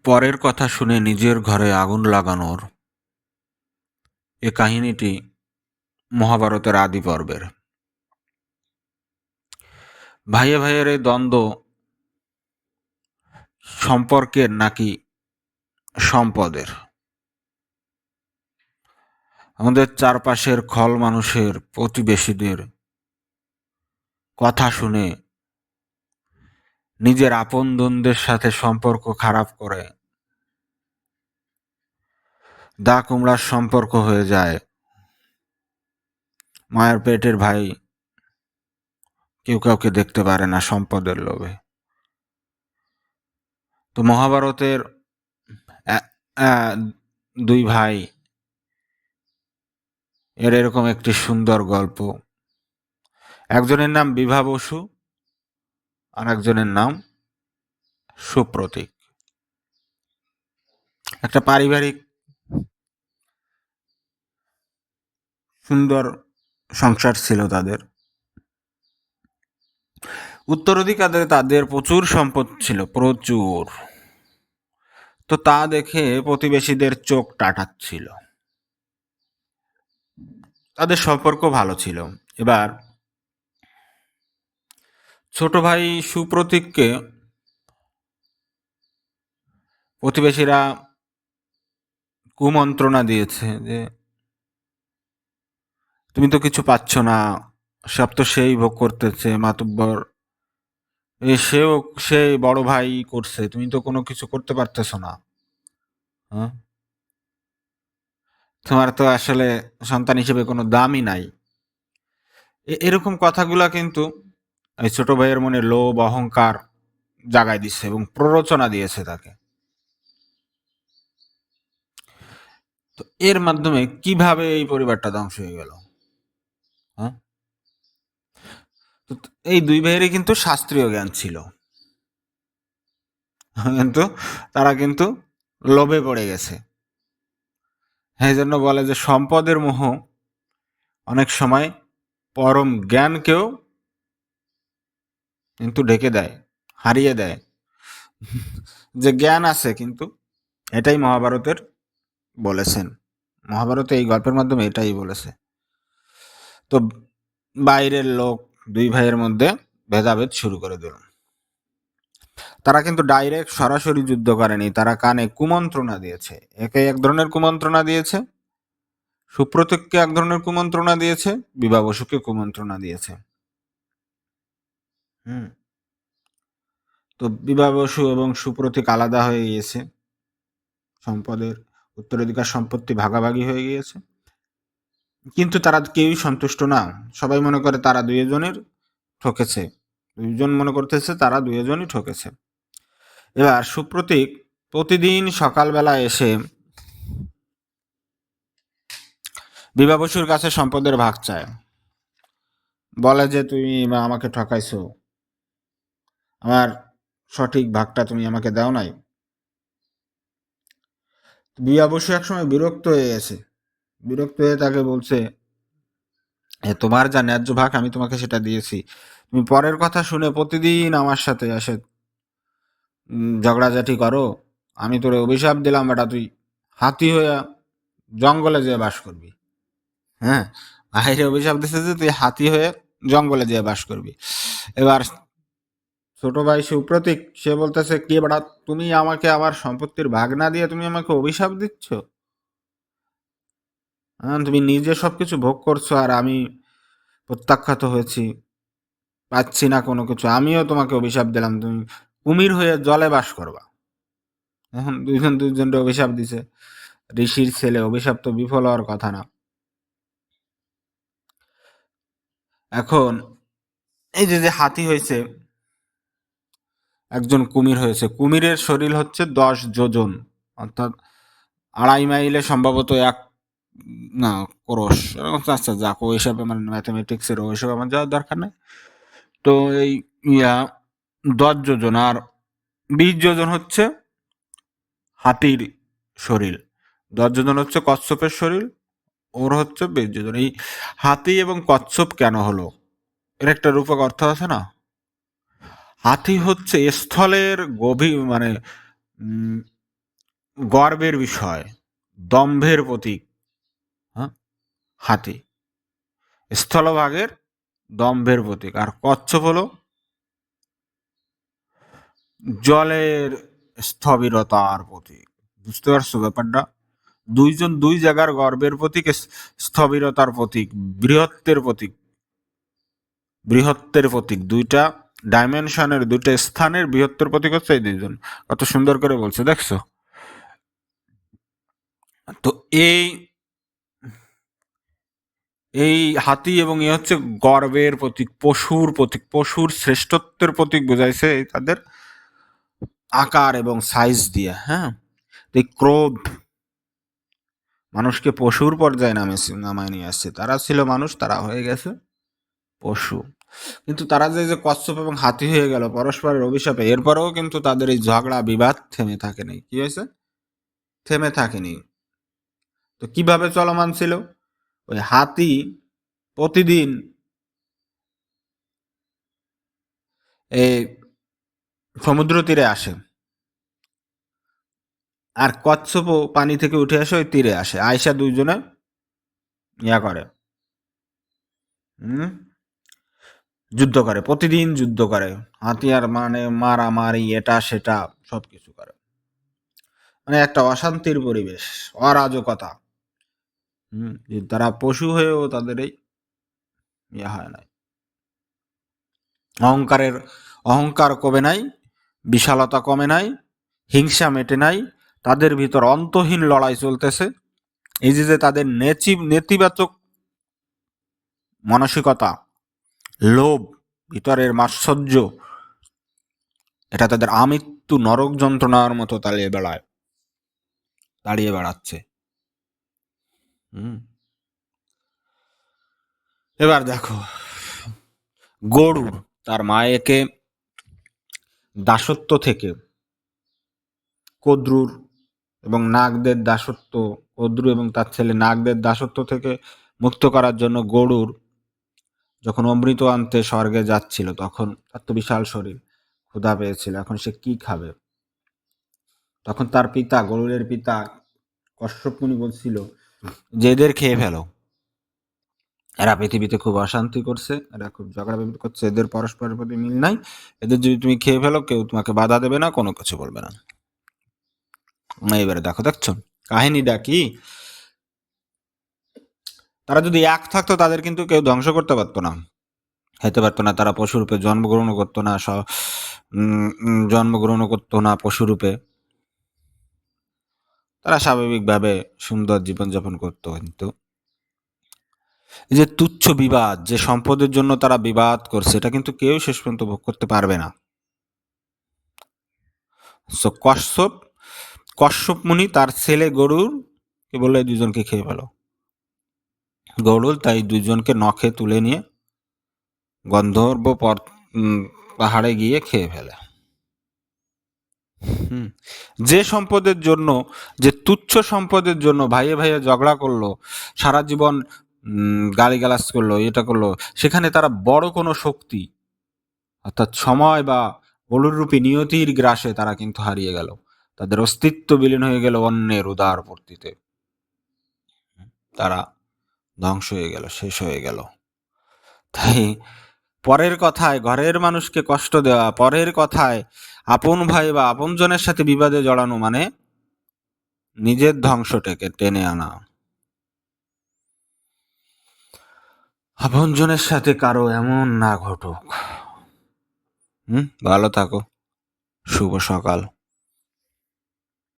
পরের কথা শুনে নিজের ঘরে আগুন লাগানোর এ কাহিনীটি মহাভারতের আদি পর্বের। ভাইয়ে ভাইয়ের এই দ্বন্দ্ব সম্পর্কের নাকি সম্পদের? আমাদের চারপাশের খল মানুষের প্রতিবেশীদের কথা শুনে নিজের আপনজনদের সাথে সম্পর্ক খারাপ করে দা কুমড়ার সম্পর্ক হয়ে যায়। মায়ের পেটের ভাই কেউ কাউকে দেখতে পারে না সম্পদের লোভে। তো মহাভারতের দুই ভাই এর এরকম একটি সুন্দর গল্প। একজনের নাম বিভা বসু আর একজনের নাম সুপ্রতীক। একটা পারিবারিক সুন্দর সংসার ছিল তাদের। উত্তরাধিকারে তাদের প্রচুর সম্পদ ছিল, প্রচুর। তো তা দেখে প্রতিবেশীদের চোখ টাটাচ্ছিল। তাদের সম্পর্ক ভালো ছিল। এবার ছোট ভাই সুপ্রতীককে প্রতিবেশীরা কুমন্ত্রণা দিয়েছে যে তুমি তো কিছু পাচ্ছ না, সব তো সেই ভোগ করতেছে মাতুব্বর, সেও সেই বড় ভাই করছে, তুমি তো কোনো কিছু করতে পারতেছ না। হ্যাঁ, তোমার তো আসলে সন্তান হিসেবে কোনো দামই নাই। এরকম কথাগুলা কিন্তু এই ছোট ভাইয়ের মনে লোভ অহংকার জাগায় দিচ্ছে এবং প্ররোচনা দিয়েছে তাকে। তো এর মাধ্যমে কিভাবে এই পরিবারটা ধ্বংস হয়ে গেল? হ্যাঁ, তো এই দুই ভাইয়েরই কিন্তু শাস্ত্রীয় জ্ঞান ছিল, কিন্তু তারা কিন্তু লোভে পড়ে গেছে। এই জন্য বলে যে সম্পদের মোহ অনেক সময় পরম জ্ঞানকেও কিন্তু ঢেকে দেয়, হারিয়ে দেয়। যে জ্ঞান আছে কিন্তু, এটাই মহাভারতের বলেছেন। মহাভারতে এই গল্পের মাধ্যমে এটাই বলেছে। তো বাইরের লোক দুই ভাইয়ের মধ্যে ভেদাভেদ শুরু করে দিল। তারা কিন্তু ডাইরেক্ট সরাসরি যুদ্ধ করেনি, তারা কানে কুমন্ত্রণা দিয়েছে। একে এক ধরনের কুমন্ত্রণা দিয়েছে, সুপ্রতীককে এক ধরনের কুমন্ত্রণা দিয়েছে, বিভা বসুকে কুমন্ত্রণা দিয়েছে। হুম। তো বিভা বসু এবং সুপ্রতীক আলাদা হয়ে গিয়েছে, সম্পদের উত্তরাধিকার সম্পত্তি ভাগাভাগি হয়ে গিয়েছে। কিন্তু তারা কেউই সন্তুষ্ট না। সবাই মনে করে তারা দুইজনের ঠকেছে, দুইজন মনে করতেছে তারা দুইজনই ঠকেছে। এবার সুপ্রতীক প্রতিদিন সকালবেলা এসে বিভা বসুর কাছে সম্পদের ভাগ চায়, বলে যে তুমি আমাকে ঠকাইছো, আমার সঠিক ভাগটা তুমি আমাকে দাও নাই। বিভা বসু একসময় বিরক্ত হয়ে গেছে, বিরক্ত হয়ে তাকে বলছে, তোমার যা ন্যায্য ভাগ আমি তোমাকে সেটা দিয়েছি, তুমি পরের কথা শুনে প্রতিদিন আমার সাথে এসে ঝগড়াঝাটি করো। আমি তোরে অভিশাপ দিলাম, বেটা তুই হাতি হয়ে জঙ্গলে যেয়ে বাস করবি। হ্যাঁ, বাইরে অভিশাপ দিচ্ছে যে তুই হাতি হয়ে জঙ্গলে যেয়ে বাস করবি। এবার ছোট ভাই সুপ্রতীক সে বলতেছে, কি বেটা তুমি আমাকে আমার সম্পত্তির ভাগ না দিয়ে তুমি আমাকে অভিশাপ দিচ্ছ? হ্যাঁ, তুমি নিজে সবকিছু ভোগ করছো আর আমি প্রত্যাখ্যাত হয়েছি, পাচ্ছি না কোনো কিছু, আমিও তোমাকে অভিশাপ দিলাম, তুমি কুমির হয়ে জলে বাস করবা। এখন দুইজন দুইজনকে অভিশাপ দিছে, ঋষির ছেলে, অভিশাপ তো বিফল হওয়ার কথা না। এখন এই যে যে হাতি হয়েছে, একজন কুমির হয়েছে, কুমিরের শরীর হচ্ছে 10 যোজন, অর্থাৎ 2.5 মাইলে সম্ভবত এক, না ক্রোশ, আচ্ছা যাক ওইসব আমার ম্যাথামেটিক্সের ওইসব আমার যাওয়ার দরকার নেই। তো এই ইয়া 10 যোজন আর 20 যোজন হচ্ছে হাতির শরীর, 10 যোজন হচ্ছে কচ্ছপের শরীর, ওর হচ্ছে 20 যোজন। এই হাতি এবং কচ্ছপ কেন হলো, এর একটা রূপক অর্থ আছে না। হাতি হচ্ছে স্থলের গভীর মানে গর্বের বিষয়, দম্ভের প্রতীক। হ্যাঁ, হাতি স্থলভাগের দম্ভের প্রতীক। আর কচ্ছপ হলো জলের স্থবিরতার প্রতীক। বুঝতে পারছো ব্যাপারটা? দুইজন দুই জায়গার গর্বের প্রতীক, স্থবিরতার প্রতীক, বৃহত্তের প্রতীক। বৃহত্তের প্রতীক, দুইটা ডাইমেনশনের, দুইটা স্থানের বৃহত্তর প্রতীক হচ্ছে এই দুইজন। কত সুন্দর করে বলছে, দেখছো? তো এই এই হাতি এবং এ হচ্ছে গর্বের প্রতীক, পশুর প্রতীক, পশুর শ্রেষ্ঠত্বের প্রতীক বোঝাইছে এই তাদের আকার এবং সাইজ দিয়ে। হ্যাঁ, এই ক্রোধ মানুষকে পশুর পর্যায়ে নামায় নিয়ে আসছে। তারা ছিল মানুষ, তারা হয়ে গেছে পশু। কিন্তু তারা যে কচ্ছপ এবং হাতি হয়ে গেল পরস্পরের অভিশাপে, এরপরেও কিন্তু তাদের এই ঝগড়া বিবাদ থেমে থাকেনি। কি হয়েছে? থেমে থাকেনি। তো কিভাবে চলমান ছিল? ওই হাতি প্রতিদিন এই সমুদ্র তীরে আসে, আর কচ্ছপও পানি থেকে উঠে আসে ওই তীরে আসে, আয়সা দুইজনে ইয়া করে, হুম, যুদ্ধ করে, প্রতিদিন যুদ্ধ করে, হাতিয়ার মানে মারামারি এটা সেটা সবকিছু করে। মানে একটা অশান্তির পরিবেশ, অরাজকতা। তারা পশু হয়েও তাদের এই ইয়ে হয় নাই, অহংকারের অহংকার কমে নাই, বিশালতা কমে নাই, হিংসা মেটে নাই, তাদের ভিতর অন্তহীন লড়াই চলতেছে। এই যে তাদের নেতিবাচক মানসিকতা, লোভ, ভিতরের মাৎসর্য, এটা তাদের আমৃত্যু নরক যন্ত্রণার মতো দাঁড়িয়ে বেড়াচ্ছে। হুম। এবার দেখো, গরুর তার মায়েকে দাসত্ব থেকে, কদ্রুর এবং নাগদের দাসত্ব, কদ্রু এবং তার ছেলে নাগদের দাসত্ব থেকে মুক্ত করার জন্য গরুর যখন অমৃত আনতে স্বর্গে যাচ্ছিল, তখন তার তো বিশাল শরীর, ক্ষুধা পেয়েছিল, এখন সে কি খাবে? তখন তার পিতা, গরুরের পিতা কশ্যপ মুনি বলছিল যে এদের খেয়ে ফেলো, এরা পৃথিবীতে খুব অশান্তি করছে, এরা খুব ঝগড়া বিবাদ করছে, এদের পরস্পরের প্রতি মিল নাই, এদের যদি তুমি খেয়ে ফেলো কেউ তোমাকে বাধা দেবে না, কোনো কিছু বলবে না। এবারে দেখছো কাহিনীটা কি? তারা যদি এক থাকতো তাদের কিন্তু কেউ ধ্বংস করতে পারতো না, খেতে পারতো না, তারা পশুরূপে জন্মগ্রহণ করতো না, জন্মগ্রহণ করতো না পশুরূপে, তারা স্বাভাবিকভাবে সুন্দর জীবনযাপন করতো। কিন্তু এই যে তুচ্ছ বিবাদ, যে সম্পদের জন্য তারা বিবাদ করছে, এটা কিন্তু কেউ শেষ পর্যন্ত ভোগ করতে পারবে না। সো কশ্যপ মুনি তার ছেলে গরুর কে বললো এই দুজনকে খেয়ে ফেলো। গরুর তাই দুজনকে নখে তুলে নিয়ে গন্ধর্ব পাহাড়ে গিয়ে খেয়ে ফেলে। যে সম্পদের জন্য, যে তুচ্ছ সম্পদের জন্য ভাইয়ে ভাইয়ে ঝগড়া করলো, সারা জীবন গালিগালাজ করলো, এটা করলো, সেখানে তারা বড় কোনো শক্তি অর্থাৎ সময় বা বলুরূপী নিয়তির গ্রাসে তারা কিন্তু হারিয়ে গেল, তাদের অস্তিত্ব বিলীন হয়ে গেল অন্যের উদার ভর্তিতে, তারা ধ্বংস হয়ে গেল, শেষ হয়ে গেল। তাই পরের কথায় ঘরের মানুষকে কষ্ট দেওয়া, পরের কথায় আপন ভাই বা আপনজনের সাথে বিবাদে জড়ানো মানে নিজের ধ্বংসটাকে টেনে আনা। আপনজনের সাথে কারো এমন না ঘটুক। ভালো থাকো, শুভ সকাল।